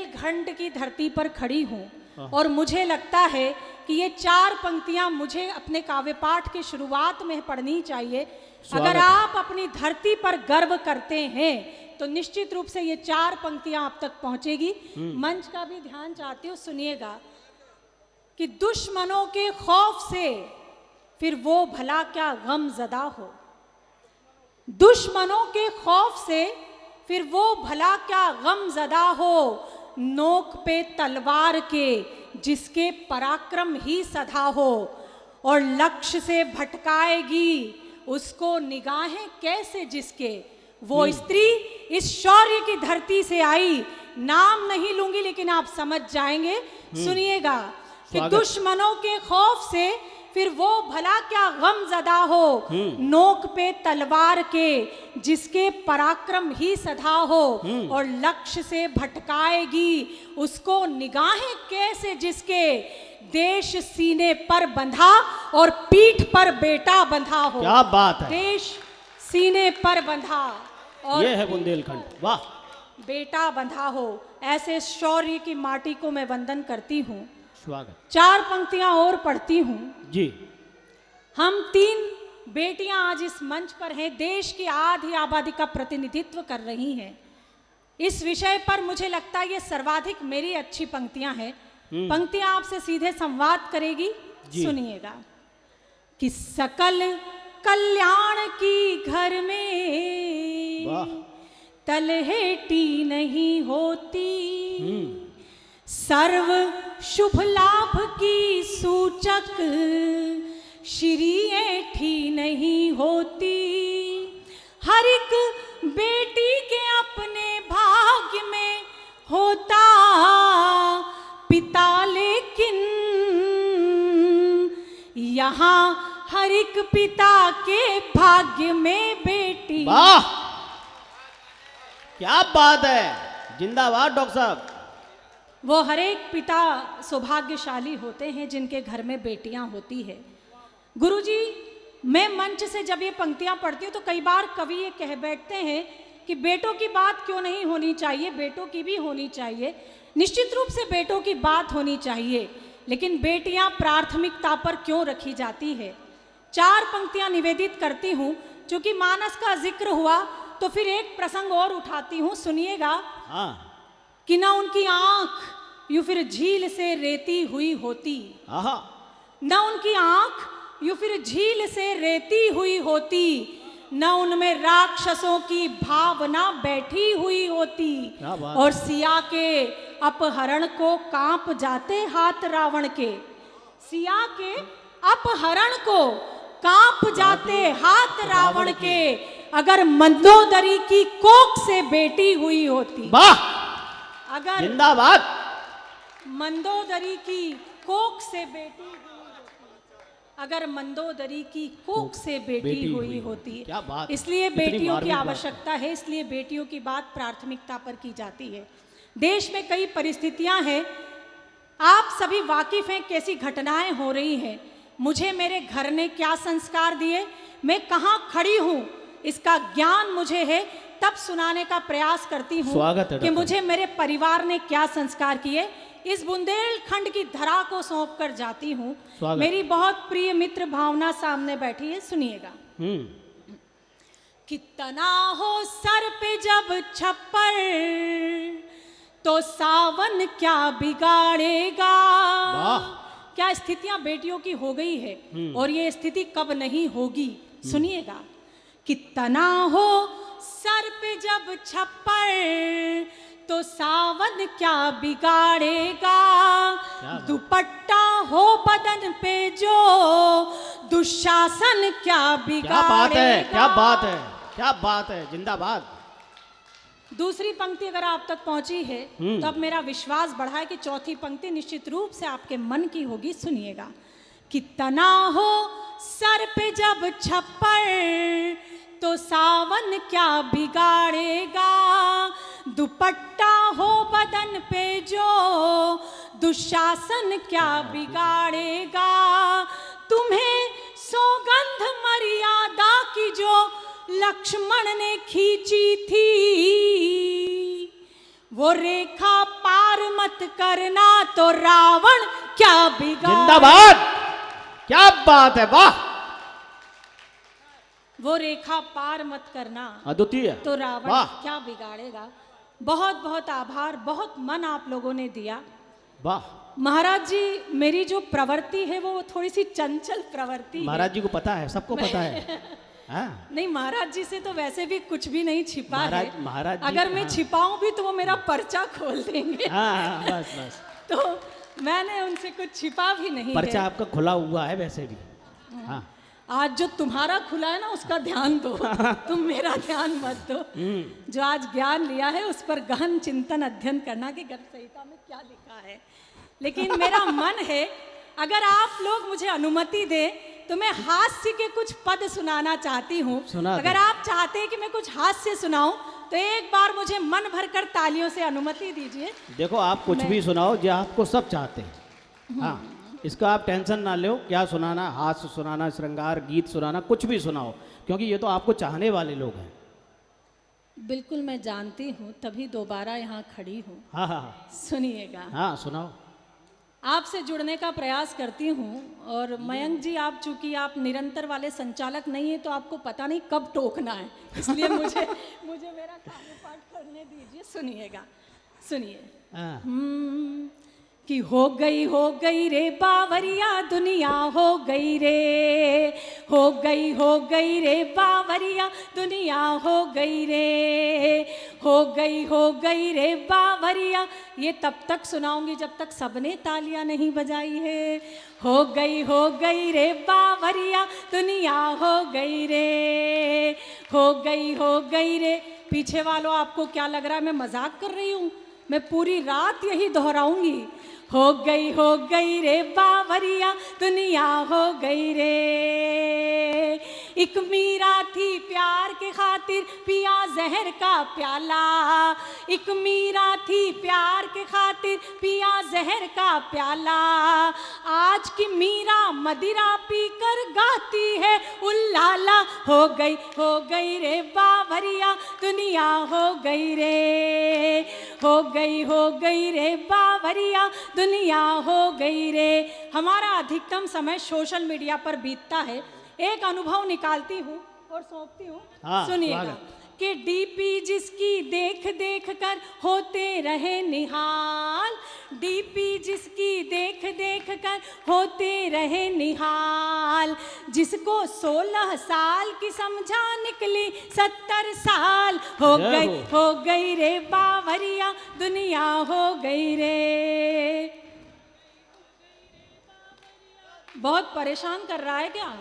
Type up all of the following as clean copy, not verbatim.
बुंदेलखंड की धरती पर खड़ी हूँ और मुझे लगता है कि ये 4 पंक्तियां मुझे अपने काव्य पाठ की शुरुआत में पढ़नी चाहिए। अगर आप अपनी धरती पर गर्व करते हैं तो निश्चित रूप से ये 4 पंक्तियां आप तक पहुंचेगी। मंच का भी ध्यान चाहती हूँ, सुनिएगा कि दुश्मनों के खौफ से फिर वो भला क्या गम ज़दा हो, दुश्मनों के खौफ से फिर वो भला क्या गम ज़दा हो, नोक पे तलवार के जिसके पराक्रम ही सधा हो, और लक्ष्य से भटकाएगी उसको निगाहें कैसे जिसके। वो स्त्री इस शौर्य की धरती से आई, नाम नहीं लूंगी लेकिन आप समझ जाएंगे। सुनिएगा कि दुश्मनों के खौफ से फिर वो भला क्या गम ज़दा हो, नोक पे तलवार के जिसके पराक्रम ही सधा हो, और लक्ष्य से भटकाएगी उसको निगाहें कैसे जिसके, देश सीने पर बंधा और पीठ पर बेटा बंधा हो। क्या बात है, देश सीने पर बंधा और ये है बुंदेलखंड, वाह, बेटा बंधा हो। ऐसे शौर्य की माटी को मैं वंदन करती हूँ। स्वागत। 4 पंक्तियां और पढ़ती हूँ जी। हम 3 बेटियां आज इस मंच पर हैं, देश की आधी आबादी का प्रतिनिधित्व कर रही हैं। इस विषय पर मुझे लगता है ये सर्वाधिक मेरी अच्छी पंक्तियां हैं। पंक्तियां आपसे सीधे संवाद करेगी, सुनिएगा कि सकल कल्याण की घर में तलहेटी नहीं होती, सर्व शुभ लाभ की सूचक श्री ऐठी नहीं होती, हर एक बेटी के अपने भाग्य में होता पिता, लेकिन यहाँ हर एक पिता के भाग्य में बेटी। वाह, क्या बात है, जिंदाबाद डॉक्टर साहब। वो हर एक पिता सौभाग्यशाली होते हैं जिनके घर में बेटियां होती है। गुरुजी, मैं मंच से जब ये पंक्तियां पढ़ती हूँ तो कई बार कवि ये कह बैठते हैं कि बेटों की बात क्यों नहीं होनी चाहिए, बेटों की भी होनी चाहिए। निश्चित रूप से बेटों की बात होनी चाहिए, लेकिन बेटियां प्राथमिकता पर क्यों रखी जाती है। 4 पंक्तियां निवेदित करती हूँ। चूंकि मानस का जिक्र हुआ तो फिर एक प्रसंग और उठाती हूँ, सुनिएगा। कि ना उनकी आंख यूं फिर झील से रेती हुई होती, ना उनकी आंख यूं फिर झील से रेती हुई होती, न उनमें राक्षसों की भावना बैठी हुई होती, और सिया के अपहरण को कांप जाते हाथ रावण के, सिया के अपहरण को कांप जाते हाथ रावण के, अगर मंदोदरी की कोख से बेटी हुई होती। अगर जिंदाबाद, मंदोदरी की कोख से बेटी हुई होती, अगर मंदोदरी की कोख से बेटी हुई होती। क्या बात, इसलिए बेटियों की आवश्यकता है, इसलिए बेटियों की बात प्राथमिकता पर की जाती है। देश में कई परिस्थितियां हैं, आप सभी वाकिफ हैं कैसी घटनाएं हो रही हैं। मुझे मेरे घर ने क्या संस्कार दिए, मैं कहाँ खड़ी हूँ इसका ज्ञान मुझे है, तब सुनाने का प्रयास करती हूँ कि मुझे मेरे परिवार ने क्या संस्कार किए। इस बुंदेलखंड की धरा को सौंप कर जाती हूँ। मेरी बहुत प्रिय मित्र भावना सामने बैठी है, सुनिएगा। कितना हो सर पे जब छप्पर तो सावन क्या बिगाड़ेगा। क्या स्थितियां बेटियों की हो गई है और ये स्थिति कब नहीं होगी, सुनिएगा। कितना हो सर पे जब छप्पर तो सावन क्या बिगाड़ेगा, दुपट्टा हो बदन पे जो दुशासन क्या बिगाड़ेगा। क्या बात है, क्या बात है, क्या बात है, जिंदाबाद। दूसरी पंक्ति अगर आप तक पहुंची है तो अब मेरा विश्वास बढ़ा है कि चौथी पंक्ति निश्चित रूप से आपके मन की होगी, सुनिएगा। कितना हो सर पे जब छप्पर तो सावन क्या बिगाड़ेगा, दुपट्टा हो बदन पे जो दुशासन क्या बिगाड़ेगा, तुम्हें सौगंध मर्यादा की जो लक्ष्मण ने खींची थी वो रेखा पार मत करना तो रावण क्या बिगाड़। जिंदाबाद, क्या बात है, वाह। वो रेखा पार मत करना अद्वितीय तो रावण वाह। क्या बिगाड़ेगा। बहुत बहुत आभार, बहुत मन आप लोगों ने दिया। वाह। महाराज जी, मेरी जो प्रवृत्ति है वो थोड़ी सी चंचल प्रवृत्ति है। महाराज जी को पता है, सबको पता है। हाँ? नहीं, महाराज जी से तो वैसे भी कुछ भी नहीं छिपा है। महाराज जी, अगर मैं हाँ। छिपाऊं भी तो वो मेरा पर्चा खोल देंगे। हाँ, बस बस। तो मैंने उनसे कुछ छिपा भी नहीं पर्चा है। आपका खुला हुआ है वैसे भी। हाँ। आज जो तुम्हारा खुला है ना उसका ध्यान दो, तुम मेरा ध्यान मत दो। जो आज ज्ञान लिया है उस पर गहन चिंतन अध्ययन करना कि गर्भ संहिता में क्या लिखा है। लेकिन मेरा मन है, अगर आप लोग मुझे अनुमति दे तो मैं हास्य के कुछ पद सुनाना चाहती हूँ। अगर आप चाहते हैं कि मैं कुछ हास्य सुनाऊं तो एक बार मुझे मन भरकर तालियों से अनुमति दीजिए। देखो, आप कुछ भी सुनाओ जो आपको सब चाहते हैं। हाँ, इसका आप टेंशन ना लो, क्या सुनाना, हास्य सुनाना, श्रृंगार गीत सुनाना, कुछ भी सुनाओ, क्योंकि ये तो आपको चाहने वाले लोग हैं। बिल्कुल मैं जानती हूँ, तभी दोबारा यहाँ खड़ी हूँ। हाँ हाँ हाँ। सुनिएगा। हाँ, सुनाओ। आपसे जुड़ने का प्रयास करती हूँ। और मयंक जी, आप चूंकि आप निरंतर वाले संचालक नहीं है तो आपको पता नहीं कब टोकना है, इसलिए मुझे मेरा कार्य पाठ करने दीजिए। सुनिएगा, सुनिए। हाँ। कि हो गई रे बावरिया दुनिया, हो गई रे बावरिया दुनिया, हो गई रे बावरिया। ये तब तक सुनाऊंगी जब तक सबने तालियां नहीं बजाई है। हो गई रे बावरिया दुनिया, हो गई रे। पीछे वालों, आपको क्या लग रहा है मैं मजाक कर रही हूँ? मैं पूरी रात यही दोहराऊंगी। हो गई रे बावरिया दुनिया, हो गई रे। एक मीरा थी प्यार के खातिर पिया जहर का प्याला। एक मीरा थी प्यार के खातिर पिया जहर का प्याला। आज की मीरा मदिरा पीकर गाती है उल्लाला। हो गई रे बावरिया दुनिया, हो गई रे बावरिया दुनिया, हो गई रे। हमारा अधिकतम समय सोशल मीडिया पर बीतता है। एक अनुभव निकालती हूँ और सौंपती हूँ। हाँ, सुनिएगा कि डीपी जिसकी देख देख कर होते रहे निहाल। डीपी जिसकी देख देख कर होते रहे निहाल। जिसको 16 साल की समझा निकली 70 साल। हो गई रे बावरिया दुनिया, हो गई रे। बहुत परेशान कर रहा है क्या?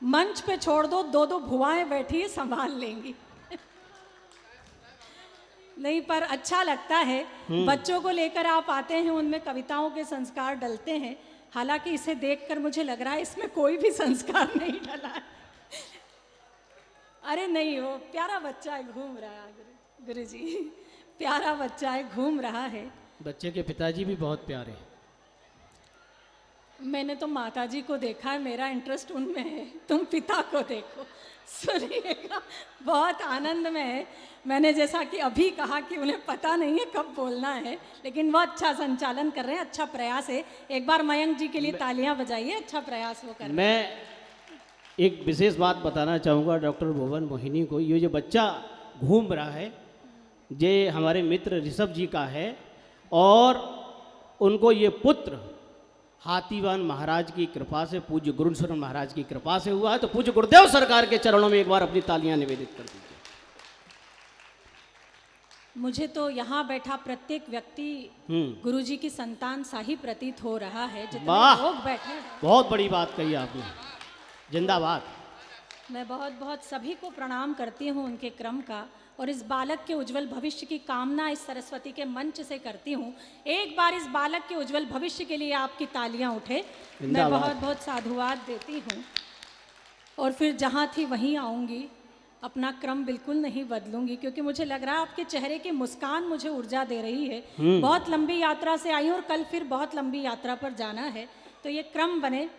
मंच पे छोड़ दो, दो भुआएं बैठी है, संभाल लेंगी। नहीं, पर अच्छा लगता है। बच्चों को लेकर आप आते हैं, उनमें कविताओं के संस्कार डलते हैं। हालांकि इसे देखकर मुझे लग रहा है इसमें कोई भी संस्कार नहीं डला है। अरे नहीं, वो प्यारा बच्चा है, घूम रहा है। गुरुजी, प्यारा बच्चा है, घूम रहा है। बच्चे के पिताजी भी बहुत प्यारे। मैंने तो माताजी को देखा है, मेरा इंटरेस्ट उनमें है, तुम पिता को देखो। सुनिएगा, बहुत आनंद में है। मैंने जैसा कि अभी कहा कि उन्हें पता नहीं है कब बोलना है, लेकिन वो अच्छा संचालन कर रहे हैं, अच्छा प्रयास है। एक बार मयंक जी के लिए तालियां बजाइए, अच्छा प्रयास वो कर रहे हैं। मैं एक विशेष बात बताना चाहूँगा डॉक्टर भुवन मोहिनी को। ये जो बच्चा घूम रहा है, ये हमारे मित्र ऋषभ जी का है, और उनको ये पुत्र हाथीवान महाराज की कृपा से, पूज्य गुरुशरण महाराज की कृपा से हुआ है। तो पूज्य गुरुदेव सरकार के चरणों में एक बार अपनी तालियां निवेदित कर दीजिए। मुझे तो यहाँ बैठा प्रत्येक व्यक्ति गुरुजी की संतान सा ही प्रतीत हो रहा है, जितने लोग बैठे हैं। बहुत बड़ी बात कही आपने, जिंदाबाद। मैं बहुत बहुत सभी को प्रणाम करती हूँ उनके क्रम का, और इस बालक के उज्जवल भविष्य की कामना इस सरस्वती के मंच से करती हूँ। एक बार इस बालक के उज्जवल भविष्य के लिए आपकी तालियां उठे। मैं बहुत बहुत साधुवाद देती हूँ, और फिर जहाँ थी वहीं आऊँगी। अपना क्रम बिल्कुल नहीं बदलूंगी, क्योंकि मुझे लग रहा है आपके चेहरे की मुस्कान मुझे ऊर्जा दे रही है। बहुत लंबी यात्रा से आई हूँ और कल फिर बहुत लंबी यात्रा पर जाना है, तो ये क्रम बने।